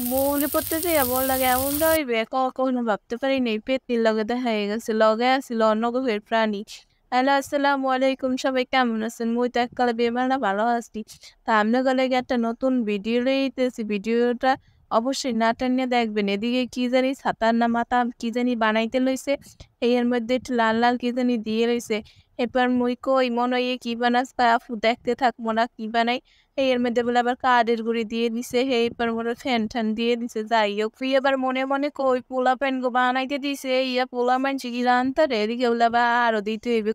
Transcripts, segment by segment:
মৌলে পড়তে যাইয়া বললাকে এমনটা হইবে কখনো ভাবতে পারিনি। পেত্নীর লগে দেখা হয়ে গেছে। লগে আছিল অন্য গ্রহের প্রাণী। হ্যালো, আসসালামু আলাইকুম। সবাই কেমন আছেন? মুই তো এককালে বেমানান ভালো আছি। তা আপনাদের লাগি একটা নতুন ভিডিও লইতেছি। ভিডিওটা অবশ্যই না টেনে দেখবেন। এদিকে কি জানি ছাতার না মাথা কি জানি বানাইতে লইছে। এর মধ্যে একটু লাল লাল কি জানি দিয়ে লইছে। এরপর মুই কই মনে হয় কি বানাস আপু দেখতে থাকবো না কি বানাই। এর মধ্যে বলে আবার কাঠের গুঁড়ি দিয়ে দিছে, এরপর মনে ফ্যান ঠ্যান দিয়ে দিছে। যাই হোক, তুই এবার মনে মনে কই পোলা প্যান গো বানাইতে দিছে ইয়া পোলা মানছি কি রান্তারে এদিকে বলে আবার আরো দিতে হইবে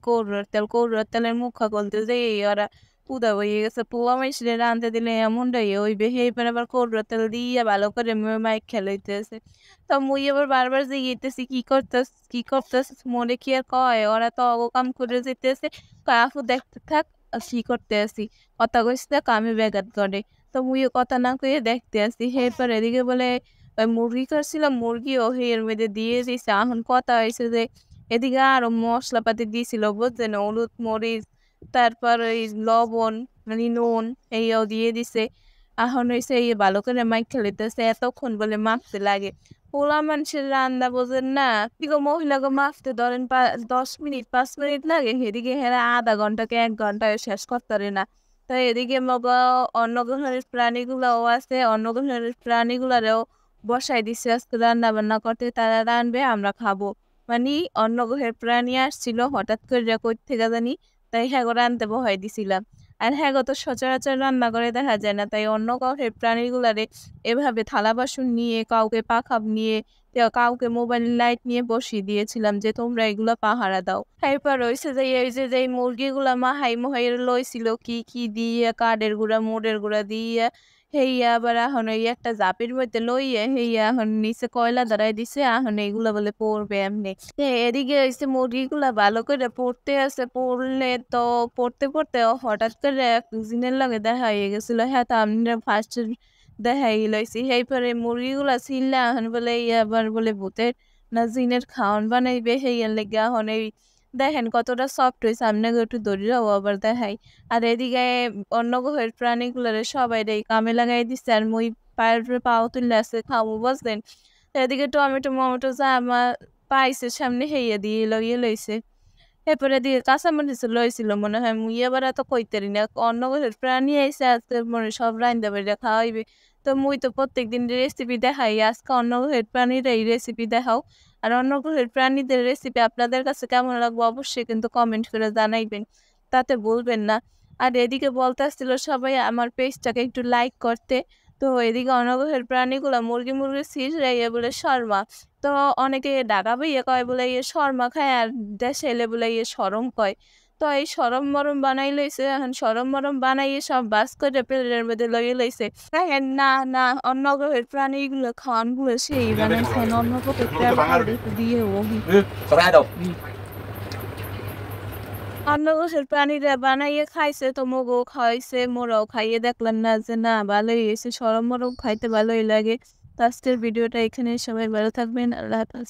কৌরার তেলের মুখা গলতে যে ওরা পুদা হয়ে গেছে। পোলা মাইসিরে রানতে দিলে এমনটাই হইবে। এরপর আবার কৌরার তেল দিয়া ভালো করে মাইক খেলাইতেছে। তো মুই আবার বারবার জিগেতেছি কি করতেছ মনে কি আর কয়, ওরা তো অগকাম করে যেতেছে। আপু দেখতে থাক কি করতে আসি। কথা কইছে কামে ব্যাঘাত ঘটে। তো মুইও কথা না কইয়া দেখতে আসি। এরপর এদিকে বলে ওই মুরগি করছিলাম, মুরগিও এর মধ্যে দিয়ে দিছে। এখন কথা হয়েছে যে এদিকে আরো মশলাপাতি দিয়েছিল বুঝছেন, হলুদ মরিচ তারপর ওই লবণ মানে নুন এইও দিয়ে দিছে। এখন হয়েছে এই ভালো করে মাইখা লইতেছে। এতক্ষণ বলে মাখতে লাগে। পোলা মানুষের রান্না বোঝেন না। কি গো মহিলাকে মাখতে ধরেন 10 মিনিট 5 মিনিট লাগে, এদিকে হেরা আধা ঘন্টাকে 1 ঘন্টায় শেষ করতে পারে না। তো এদিকে মগ অন্য গ্রহের প্রাণীগুলাও আছে, অন্য গ্রহের প্রাণীগুলারেও বসাই দিছে আজকে রান্না বান্না করতে। তারা রানবে আমরা খাবো। মানে অন্য গ্রহের প্রাণী আসছিল হঠাৎ করে কই থেকে জানি, তাই হ্যাঁ রানতে বহাই দিছিলাম। আর হ্যাঁ তো সচরাচর রান্না করে দেখা যায় না, তাই অন্য গ্রহের প্রাণীগুলারে এভাবে থালা বাসন নিয়ে কাউকে পাখা নিয়ে কাউকে মোবাইল লাইট নিয়ে বসিয়ে দিয়েছিলাম যে তোমরা এগুলা পাহারা দাও। এরপর হইছে যে এই যে মুরগিগুলা মাহাই মহাই লইছিল কি কি দিয়ে কাঠের গুঁড়া মোড়ের গুঁড়া দিয়ে হেইয়া আবার এখন ওই একটা জাপের মধ্যে লইয়া হেইয়া এখন নিচে কয়লা ধরাই দিছে। এখন এইগুলা বলে পড়বে এমনি। এদিকে হইছে মুরগিগুলা ভালো করে পড়তে আছে। পড়লে তো পড়তে পড়তে হঠাৎ করে একজনের লগে দেখা হয়ে গেছিল। হ্যাঁ, তো আমরা ফার্স্ট দেখাই লইছি। পরে মুরগিগুলা ছিল্লা এখন বলে আবার বলে ভূতের না জিনের খাওয়ান বানাইবে। হেইয়ার লেগে এখন এই দেখেন কতটা সফট হয়েছে। আপনাকে একটু দড়িরাও আবার দেখাই। আর এদিকে অন্য গ্রহের প্রাণীগুলোরে সবাই কামে লাগাই দিচ্ছে। আর মুই পায়ের উপরে পাও তুললে আছে খাবো বুঝলেন। এদিকে টমেটো মমেটো যা আমার পাইছে সামনে হেইয়া দিয়ে লইয়ে লইছে। এরপরে দিয়ে কাঁচামরিচ লইছিল মনে হয়। মুই আবার এত কইতারি না, অন্য গ্রহের প্রাণী আইছে আজকে মনে সব রান্দা বাড়া খাওয়াইবে। তো মুই তো প্রত্যেকদিন রেসিপি দেখাই, আজকে অন্য গ্রহের প্রাণীর এই রেসিপি দেখাও। আর অন্য গ্রহের প্রাণীদের রেসিপি আপনাদের কাছে কেমন লাগবে অবশ্যই কিন্তু কমেন্ট করে জানাইবেন, তাতে বলবেন না। আর এদিকে বলতে আসছিল সবাই আমার পেজটাকে একটু লাইক করতে। তো এদিকে অন্য গ্রহের প্রাণীগুলো মুরগি ছিঁড়াইয়া বলে শর্মা। তো অনেকে ঢাকা ভাইয়া কয় বলে ইয়ে শর্মা খায়, আর দেশে এলে বলে ইয়ে সরম কয়। তো এই সরম মরম বানাই লইছে। এখন সরম মরম বানাইয়ে সব বাস করে প্লেটের মধ্যে লইয়ে লইছে। দেখেন না না অন্য গ্রহের প্রাণীগুলো খাওয়ানগুলো সেই বানাইছেন অন্য গ্রহের প্রাণীগুলো দিয়ে ওহি অন্য গ্রহের প্রাণীরা বানাইয়ে খাইছে। তো মগও খাইছে, মোরাও খাইয়ে দেখলাম না যে না ভালোই হয়েছে। সরম মরম খাইতে ভালোই লাগে। তো আজকের ভিডিওটা এখানে, সবাই ভালো থাকবেন। আল্লাহ হাফেজ।